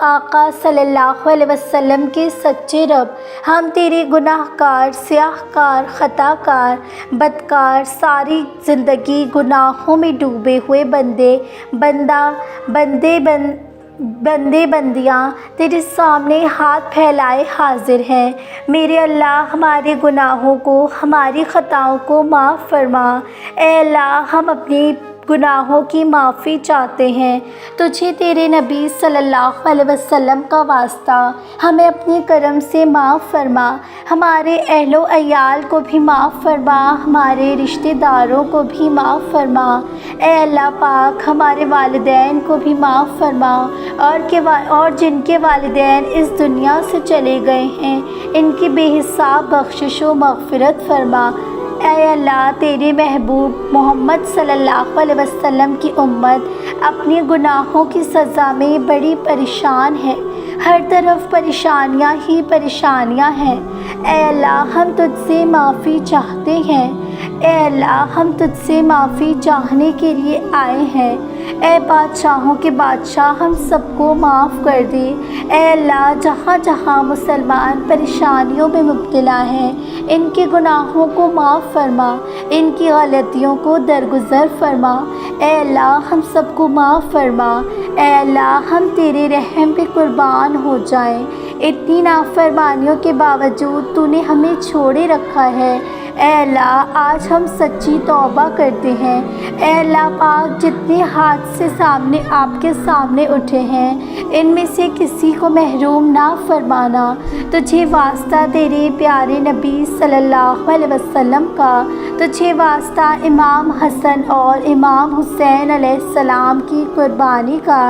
آقا صلی اللہ علیہ وسلم کے سچے رب، ہم تیرے گناہ کار، سیاہ کار، خطا کار، بدکار، ساری زندگی گناہوں میں ڈوبے ہوئے بندیاں تیرے سامنے ہاتھ پھیلائے حاضر ہیں۔ میرے اللہ، ہمارے گناہوں کو، ہماری خطاؤں کو معاف فرما۔ اے اللہ، ہم اپنی گناہوں کی معافی چاہتے ہیں، تجھے تیرے نبی صلی اللہ علیہ وسلم کا واسطہ ہمیں اپنے کرم سے معاف فرما۔ ہمارے اہل و عیال کو بھی معاف فرما، ہمارے رشتہ داروں کو بھی معاف فرما۔ اے اللہ پاک، ہمارے والدین کو بھی معاف فرما، اور جن کے والدین اس دنیا سے چلے گئے ہیں، ان کی بے حساب بخشش و مغفرت فرما۔ اے اللہ، تیرے محبوب محمد صلی اللہ علیہ وسلم کی امت اپنے گناہوں کی سزا میں بڑی پریشان ہے، ہر طرف پریشانیاں ہی پریشانیاں ہیں۔ اے اللہ، ہم تجھ سے معافی چاہتے ہیں۔ اے اللہ، ہم تجھ سے معافی چاہنے کے لیے آئے ہیں۔ اے بادشاہوں کے بادشاہ، ہم سب کو معاف کر دے۔ اے اللہ، جہاں جہاں مسلمان پریشانیوں میں مبتلا ہیں، ان کے گناہوں کو معاف فرما، ان کی غلطیوں کو درگزر فرما۔ اے اللہ، ہم سب کو معاف فرما۔ اے اللہ، ہم تیرے رحم پہ قربان ہو جائیں۔ اتنی نافرمانیوں کے باوجود تو نے ہمیں چھوڑے رکھا ہے۔ اے اللہ، آج ہم سچی توبہ کرتے ہیں۔ اے اللہ پاک، جتنے ہاتھ سے آپ کے سامنے اٹھے ہیں، ان میں سے کسی کو محروم نہ فرمانا۔ تجھے واسطہ تیرے پیارے نبی صلی اللہ علیہ وسلم کا، تجھے واسطہ امام حسن اور امام حسین علیہ السلام کی قربانی کا۔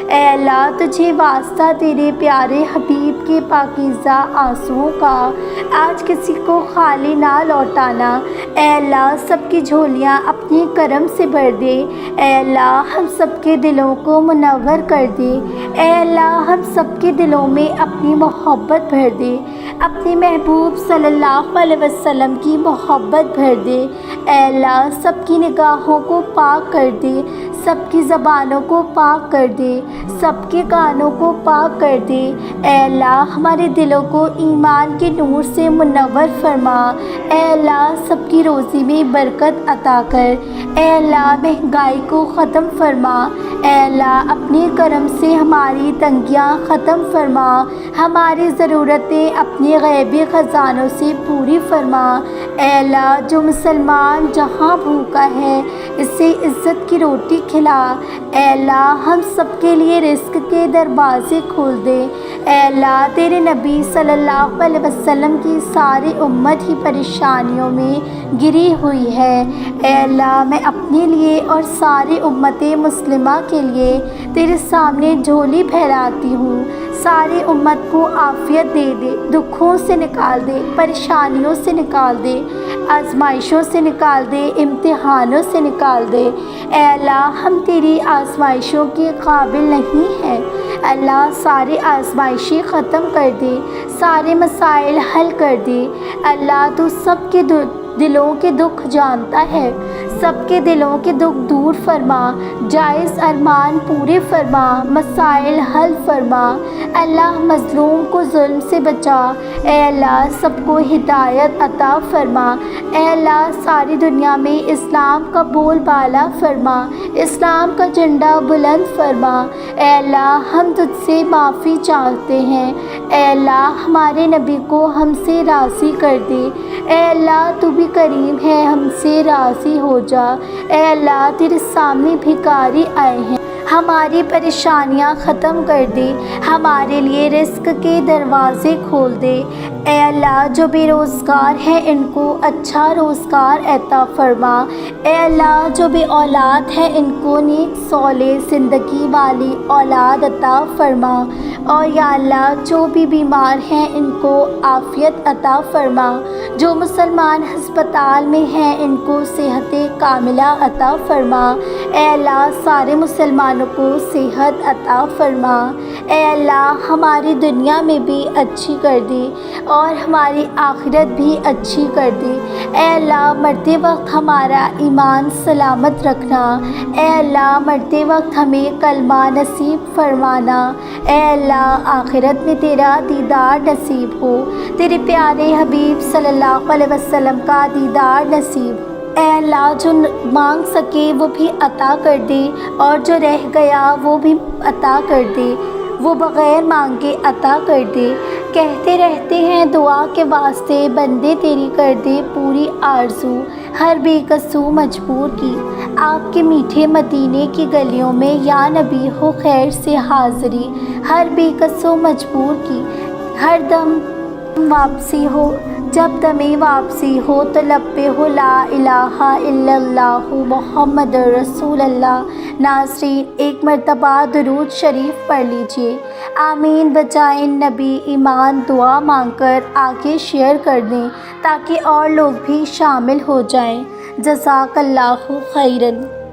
اے اللہ، تجھے واسطہ تیرے پیارے حبیب کے پاکیزہ آنسوؤں کا۔ آج کسی کو خالی نہ لوٹانا۔ اے اللہ، سب کی جھولیاں اپنے کرم سے بھر دے۔ اے اللہ، ہم سب کے دلوں کو منور کر دے۔ اے اللہ، ہم سب کے دلوں میں اپنی محبت بھر دے، اپنے محبوب صلی اللہ علیہ وسلم کی محبت بھر دے۔ اے اللہ، سب کی نگاہوں کو پاک کر دے، سب کی زبانوں کو پاک کر دے، سب کے کانوں کو پاک کر دے۔ اے اللہ، ہمارے دلوں کو ایمان کے نور سے منور فرما۔ اے اللہ، سب کی روزی میں برکت عطا کر۔ اے اللہ، مہنگائی کو ختم فرما۔ اے اللہ، اپنے کرم سے ہماری تنگیاں ختم فرما، ہماری ضرورتیں اپنے غیبی خزانوں سے پوری فرما۔ اے اللہ، جو مسلمان جہاں بھوکا ہے، اسے عزت کی روٹی کھلا۔ اے اللہ، ہم سب کے لیے رزق کے دروازے کھول دے۔ اے اللہ، تیرے نبی صلی اللہ علیہ وسلم کی ساری امت ہی پریشانیوں میں گری ہوئی ہے۔ اے اللہ، میں اپنے لیے اور ساری امت مسلمہ کے لیے تیرے سامنے جھولی پھیلاتی ہوں۔ ساری امت کو عافیت دے دے، دکھوں سے نکال دے، پریشانیوں سے نکال دے، آزمائشوں سے نکال دے، امتحانوں سے نکال دے۔ اے اللہ، ہم تیری آزمائشوں کے قابل نہیں ہیں۔ اللہ، ساری آزمائشیں ختم کر دے، سارے مسائل حل کر دے۔ اللہ، تو سب کے دلوں کے دکھ جانتا ہے، سب کے دلوں کے دکھ دور فرما، جائز ارمان پورے فرما، مسائل حل فرما۔ اللہ، مظلوم کو ظلم سے بچا۔ اے اللہ، سب کو ہدایت عطا فرما۔ اے اللہ، ساری دنیا میں اسلام کا بول بالا فرما، اسلام کا جھنڈا بلند فرما۔ اے اللہ، ہم تجھ سے معافی چاہتے ہیں۔ اے اللہ، ہمارے نبی کو ہم سے راضی کر دے۔ اے اللہ، تو بھی کریم ہے، ہم سے راضی ہو جا۔ اے اللہ، تیرے سامنے بھکاری آئے ہیں، ہماری پریشانیاں ختم کر دے، ہمارے لیے رزق کے دروازے کھول دے۔ اے اللہ، جو بے روزگار ہیں، ان کو اچھا روزگار عطا فرما۔ اے اللہ، جو بے اولاد ہیں، ان کو نیک صالح زندگی والی اولاد عطا فرما۔ اور یا اللہ، جو بھی بیمار ہیں، ان کو عافیت عطا فرما۔ جو مسلمان ہسپتال میں ہیں، ان کو صحت کاملہ عطا فرما۔ اے اللہ، سارے مسلمانوں کو صحت عطا فرما۔ اے اللہ، ہماری دنیا میں بھی اچھی کر دے اور ہماری آخرت بھی اچھی کر دے۔ اے اللہ، مرتے وقت ہمارا ایمان سلامت رکھنا۔ اے اللہ، مرتے وقت ہمیں کلمہ نصیب فرمانا۔ اے اللہ، اللہ آخرت میں تیرا دیدار نصیب ہو، تیرے پیارے حبیب صلی اللہ علیہ وسلم کا دیدار نصیب ہو۔ اے اللہ جو مانگ سکے وہ بھی عطا کر دے، اور جو رہ گیا وہ بھی عطا کر دے، وہ بغیر مانگے عطا کر دے۔ کہتے رہتے ہیں دعا کے واسطے بندے تیری کر دے پوری آرزو ہر بے قصو مجبور کی۔ آپ کے میٹھے مدینے کی گلیوں میں یا نبی ہو خیر سے حاضری ہر بے قصو مجبور کی۔ ہر دم واپسی ہو، جب دمیں واپسی ہو تو لب پہ ہو لا الہ الا اللہ محمد رسول اللہ۔ ناظرین ایک مرتبہ درود شریف پڑھ لیجئے۔ آمین بجائے نبی ایمان دعا مانگ کر آگے شیئر کر دیں تاکہ اور لوگ بھی شامل ہو جائیں۔ جزاک اللہ خیراً۔